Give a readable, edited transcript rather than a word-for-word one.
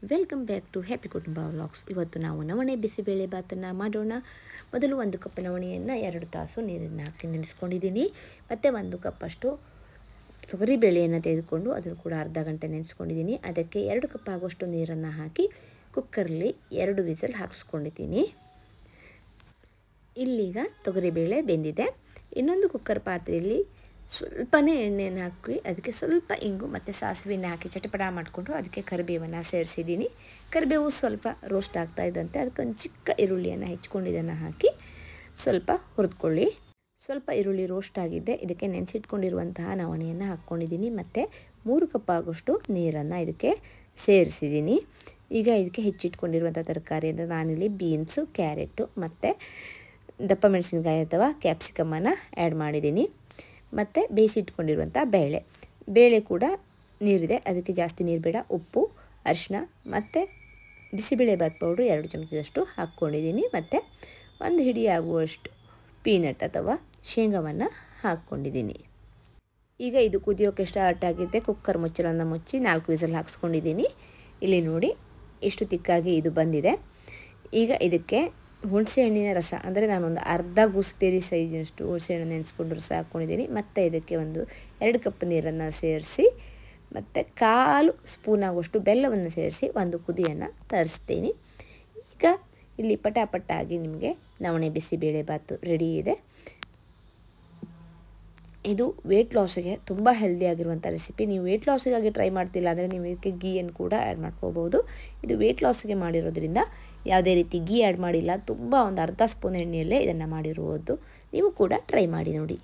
Welcome back to happy ಕುಟುಂಬ vlogs. ಇವತ್ತು ನಾವು ನವಣೆ ಬಿಸಿಬೇಳೆ ಬಾತನ್ನು ಮಾಡೋಣ. ಮೊದಲು 1 ಕಪ್ ನವಣೆಯನ್ನು 2 ತಾಸು ನೀರನ್ನು ಹಾಕಿ ನೆನೆಸ್ಕೊಂಡಿದ್ದೀನಿ. ಮತ್ತು 1 ಕಪ್ಪಷ್ಟು ತೊಗರಿಬೇಳೆಯನ್ನು ತೆಗೆದುಕೊಂಡು ಅದನ್ನು ಕೂಡ ಅರ್ಧ ಗಂಟೆ ನೆನೆಸ್ಕೊಂಡಿದ್ದೀನಿ. ಅದಕ್ಕೆ 2 ಕಪ್ ಆಗುವಷ್ಟು ನೀರನ್ನು ಹಾಕಿ ಕುಕ್ಕರಲ್ಲಿ 2 ವಿಸಲ್ ಹಾಕಿಸ್ಕೊಂಡಿದ್ದೀನಿ. ಇಲ್ಲೀಗ ತೊಗರಿಬೇಳೆ ಬೆಂದಿದೆ. ಇನ್ನೊಂದು ಕುಕ್ಕರ್ ಪಾತ್ರೆಯಲ್ಲಿ ಸ್ವಲ್ಪನೇ ಎಣ್ಣೆಯನ್ನು ಹಾಕಿ ಅದಕ್ಕೆ ಸ್ವಲ್ಪ ಇಂಗು ಮತ್ತು ಸಾಸಿವೆಯನ್ನು ಹಾಕಿ ಚಟಪಟ ಮಾಡಿಕೊಂಡು ಅದಕ್ಕೆ ಕರಿಬೇವನ್ನು ಸೇರಿಸಿದ್ದೀನಿ. ಕರಿಬೇವು ಸ್ವಲ್ಪ ರೋಸ್ಟ್ ಆಗ್ತಾ ಇದ್ದಂತೆ ಅದಕ್ಕೊಂದು ಚಿಕ್ಕ ಈರುಳ್ಳಿಯನ್ನು ಹೆಚ್ಕೊಂಡಿದ್ದನ್ನು ಹಾಕಿ ಸ್ವಲ್ಪ ಹುರಿದುಕೊಳ್ಳಿ. ಸ್ವಲ್ಪ ಈರುಳ್ಳಿ ರೋಸ್ಟ್ ಆಗಿದ್ದೆ. ಇದಕ್ಕೆ ನೆನೆಸಿಟ್ಕೊಂಡಿರುವಂತಹ ನವಣೆಯನ್ನು ಹಾಕ್ಕೊಂಡಿದ್ದೀನಿ ಮತ್ತು 3 ಕಪ್ ಆಗೋಷ್ಟು ನೀರನ್ನು ಇದಕ್ಕೆ ಸೇರಿಸಿದ್ದೀನಿ. ಈಗ ಇದಕ್ಕೆ ಹೆಚ್ಚಿಟ್ಕೊಂಡಿರುವಂಥ ತರಕಾರಿ ಅಂದರೆ ನಾನಿಲ್ಲಿ ಬೀನ್ಸು, ಕ್ಯಾರೆಟು ಮತ್ತು ದಪ್ಪ ಮೆಣಸಿನಕಾಯಿ ಅಥವಾ ಕ್ಯಾಪ್ಸಿಕಮನ್ನು ಆ್ಯಡ್ ಮಾಡಿದ್ದೀನಿ. ಮತ್ತು ಬೇಯಿಸಿಟ್ಕೊಂಡಿರುವಂಥ ಬೇಳೆ ಕೂಡ ನೀರಿದೆ, ಅದಕ್ಕೆ ಜಾಸ್ತಿ ನೀರು ಬೇಡ. ಉಪ್ಪು, ಅರಿಶಿನ ಮತ್ತು ಬಿಸಿಬೇಳೆಬಾತ್ ಪೌಡ್ರು 2 ಚಮಚದಷ್ಟು ಹಾಕ್ಕೊಂಡಿದ್ದೀನಿ. ಮತ್ತು 1 ಹಿಡಿ ಆಗುವಷ್ಟು ಪೀನಟ್ ಅಥವಾ ಶೇಂಗಾವನ್ನು ಹಾಕ್ಕೊಂಡಿದ್ದೀನಿ. ಈಗ ಇದು ಕುದಿಯೋಕ್ಕೆ ಸ್ಟಾರ್ಟ್ ಆಗಿದೆ. ಕುಕ್ಕರ್ ಮುಚ್ಚಳನ್ನು ಮುಚ್ಚಿ 4 ವಿಸಲ್ ಹಾಕ್ಸ್ಕೊಂಡಿದ್ದೀನಿ. ಇಲ್ಲಿ ನೋಡಿ ಎಷ್ಟು ತಿಕ್ಕಾಗಿ ಇದು ಬಂದಿದೆ. ಈಗ ಇದಕ್ಕೆ ಹುಣಸೆ ಹಣ್ಣಿನ ರಸ ಅಂದರೆ ನಾನೊಂದು ಅರ್ಧ ಗೂಸ್ಬೆರಿ ಸೈಜಿನಷ್ಟು ಹುಣಸೆ ಹಣ್ಣು ನೆನೆಸ್ಕೊಂಡು ರಸ ಹಾಕ್ಕೊಂಡಿದ್ದೀನಿ. ಮತ್ತು ಇದಕ್ಕೆ 2 ಕಪ್ ನೀರನ್ನು ಸೇರಿಸಿ ಮತ್ತು 1/4 ಸ್ಪೂನ್ ಆಗುವಷ್ಟು ಬೆಲ್ಲವನ್ನು ಸೇರಿಸಿ ಒಂದು ಕುದಿಯನ್ನು ತರಿಸ್ತೀನಿ. ಈಗ ಇಲ್ಲಿ ಪಟಾಪಟ್ಟಾಗಿ ನಿಮಗೆ ನವಣೆ ಬಿಸಿಬೇಳೆ ಬಾತು ರೆಡಿ ಇದೆ. ಇದು ವೆಯ್ಟ್ ಲಾಸಿಗೆ ತುಂಬ ಹೆಲ್ದಿಯಾಗಿರುವಂಥ ರೆಸಿಪಿ. ನೀವು ವೆಯ್ಟ್ ಲಾಸಿಗಾಗಿ ಟ್ರೈ ಮಾಡ್ತಿಲ್ಲ ಅಂದರೆ ನೀವು ಇದಕ್ಕೆ ಗೀಯನ್ನು ಕೂಡ ಆ್ಯಡ್ ಮಾಡ್ಕೋಬೋದು. ಇದು ವೆಯ್ಟ್ ಲಾಸಿಗೆ ಮಾಡಿರೋದ್ರಿಂದ ಯಾವುದೇ ರೀತಿ ಗೀ ಆ್ಯಡ್ ಮಾಡಿಲ್ಲ. ತುಂಬ ಒಂದು ಅರ್ಧ ಸ್ಪೂನ್ ಎಣ್ಣೆಯಲ್ಲೇ ಇದನ್ನು ಮಾಡಿರುವುದು. ನೀವು ಕೂಡ ಟ್ರೈ ಮಾಡಿ ನೋಡಿ.